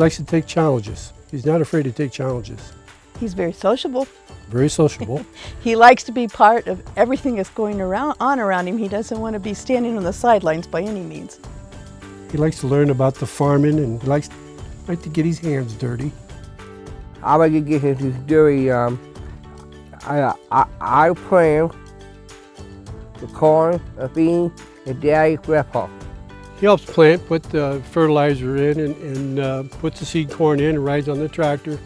likes to take challenges. He's not afraid to take challenges. He's very sociable. Very sociable. He likes to be part of everything that's going on around him. He doesn't want to be standing on the sidelines by any means. He likes to learn about the farming and likes to get his hands dirty. I like to get him dirty. I plant the corn, the bean, the dairy grandpa. He helps plant, put the fertilizer in and puts the seed corn in and rides on the tractor.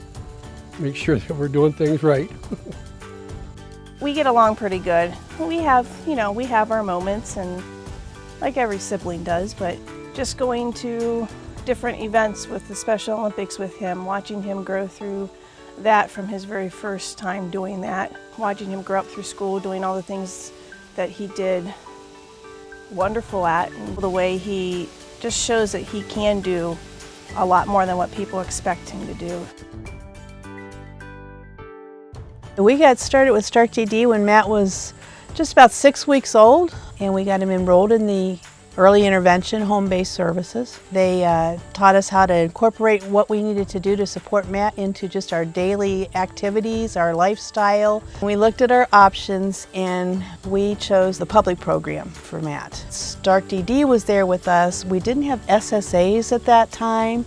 Make sure that we're doing things right. We get along pretty good. We have our moments, and like every sibling does, but just going to different events with the Special Olympics with him, watching him grow through that from his very first time doing that, watching him grow up through school, doing all the things that he did wonderful at, and the way he just shows that he can do a lot more than what people expect him to do. We got started with Stark TD when Matt was just about 6 weeks old, and we got him enrolled in the early intervention home-based services. They taught us how to incorporate what we needed to do to support Matt into just our daily activities, our lifestyle. We looked at our options and we chose the public program for Matt. Stark TD was there with us. We didn't have SSAs at that time,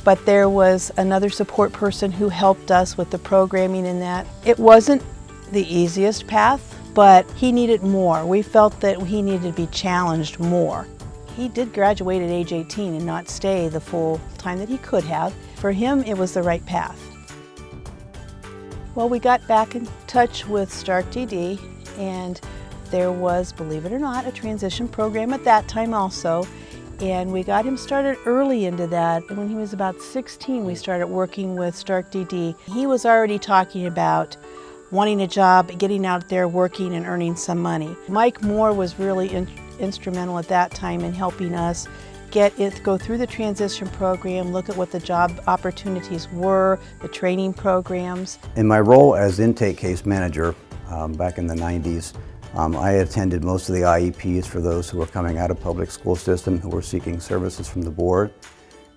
but there was another support person who helped us with the programming in that. It wasn't the easiest path, but he needed more. We felt that he needed to be challenged more. He did graduate at age 18 and not stay the full time that he could have. For him, it was the right path. Well, we got back in touch with Stark TD, and there was, believe it or not, a transition program at that time also. And we got him started early into that. And when he was about 16, we started working with Stark TD. He was already talking about wanting a job, getting out there, working and earning some money. Mike Moore was really instrumental at that time in helping us go through the transition program, look at what the job opportunities were, the training programs. In my role as intake case manager back in the 90s, I attended most of the IEPs for those who were coming out of public school system who were seeking services from the board.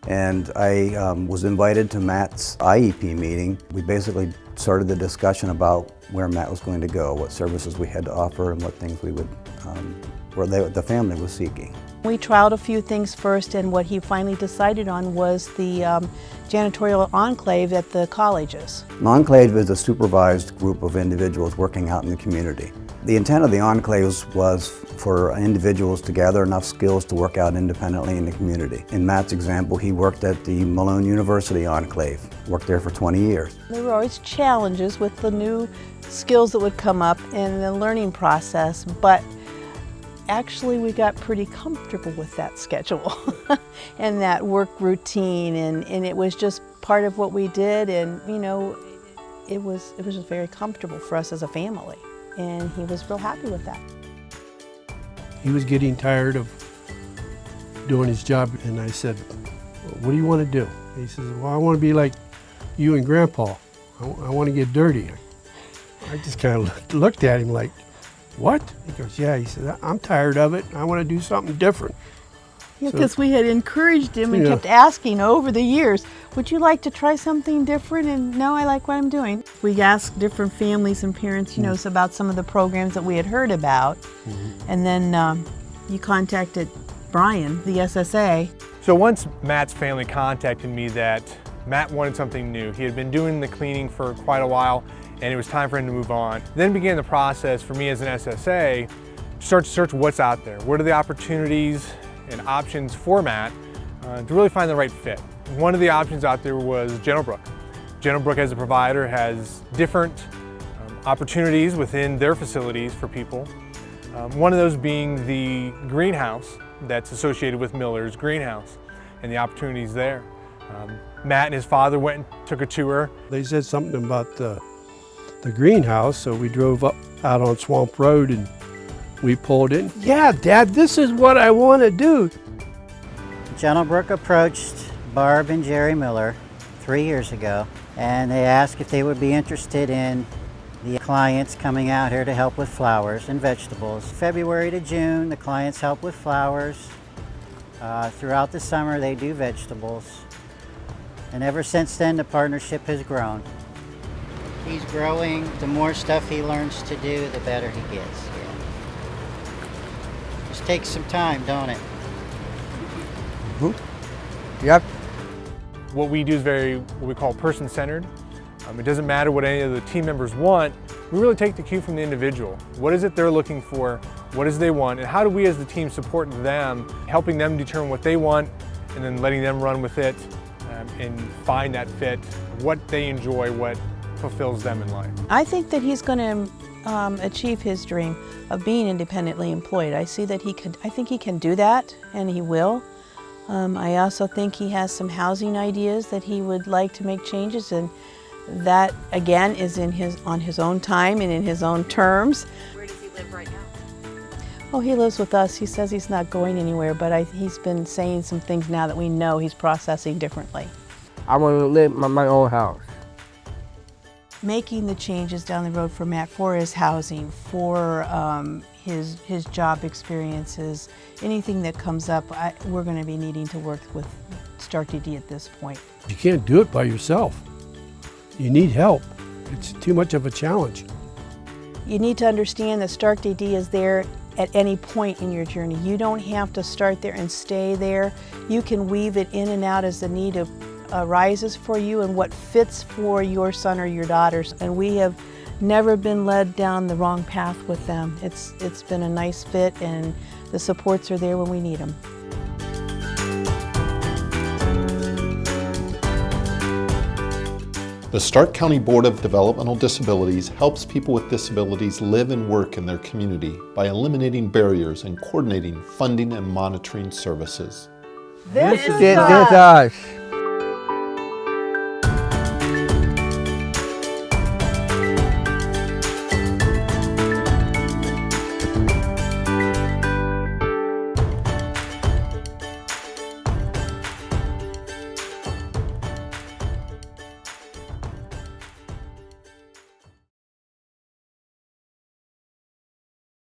And I was invited to Matt's IEP meeting. We basically started the discussion about where Matt was going to go, what services we had to offer, and what things we would, the family was seeking. We trialed a few things first, and what he finally decided on was the janitorial enclave at the colleges. An enclave is a supervised group of individuals working out in the community. The intent of the enclaves was for individuals to gather enough skills to work out independently in the community. In Matt's example, he worked at the Malone University enclave, worked there for 20 years. There were always challenges with the new skills that would come up in the learning process, but actually we got pretty comfortable with that schedule and that work routine, and it was just part of what we did, and it was just very comfortable for us as a family. And he was real happy with that. He was getting tired of doing his job, and I said, well, what do you want to do? He says, well, I want to be like you and Grandpa. I want to get dirty. I just kind of looked at him like, what? He goes, yeah. He says, I'm tired of it. I want to do something different. Yeah, because we had encouraged him and kept asking over the years, would you like to try something different? And no, I like what I'm doing. We asked different families and parents, about some of the programs that we had heard about. And then you contacted Brian, the SSA. So once Matt's family contacted me that Matt wanted something new. He had been doing the cleaning for quite a while, and it was time for him to move on. Then began the process for me as an SSA to start to search what's out there. What are the opportunities and options for Matt to really find the right fit. One of the options out there was General Brook. General Brook as a provider has different opportunities within their facilities for people. One of those being the greenhouse that's associated with Miller's Greenhouse and the opportunities there. Matt and his father went and took a tour. They said something about the greenhouse, so we drove up out on Swamp Road and we pulled in. Yeah, Dad, this is what I want to do. General Brook approached Barb and Jerry Miller 3 years ago, and they asked if they would be interested in the clients coming out here to help with flowers and vegetables. February to June, the clients help with flowers. Throughout the summer, they do vegetables. And ever since then, the partnership has grown. He's growing. The more stuff he learns to do, the better he gets. Yeah. Just takes some time, don't it? Yep. What we do is very, what we call person-centered. It doesn't matter what any of the team members want. We really take the cue from the individual. What is it they're looking for? What is it they want? And how do we as the team support them, helping them determine what they want and then letting them run with it and find that fit, what they enjoy, what fulfills them in life. I think that he's going to achieve his dream of being independently employed. I think he can do that, and he will. I also think he has some housing ideas that he would like to make changes in. That again is on his own time and in his own terms. Where does he live right now? Oh, he lives with us. He says he's not going anywhere, but he's been saying some things now that we know he's processing differently. I want to live in my own house. Making the changes down the road for Matt, for his housing, for his job experiences, anything that comes up, we're going to be needing to work with Start DD at this point. You can't do it by yourself. You need help. It's too much of a challenge. You need to understand that Start DD is there at any point in your journey. You don't have to start there and stay there. You can weave it in and out as the need arises for you and what fits for your son or your daughters. And we have never been led down the wrong path with them. It's been a nice fit, and the supports are there when we need them. The Stark County Board of Developmental Disabilities helps people with disabilities live and work in their community by eliminating barriers and coordinating funding and monitoring services. This is us.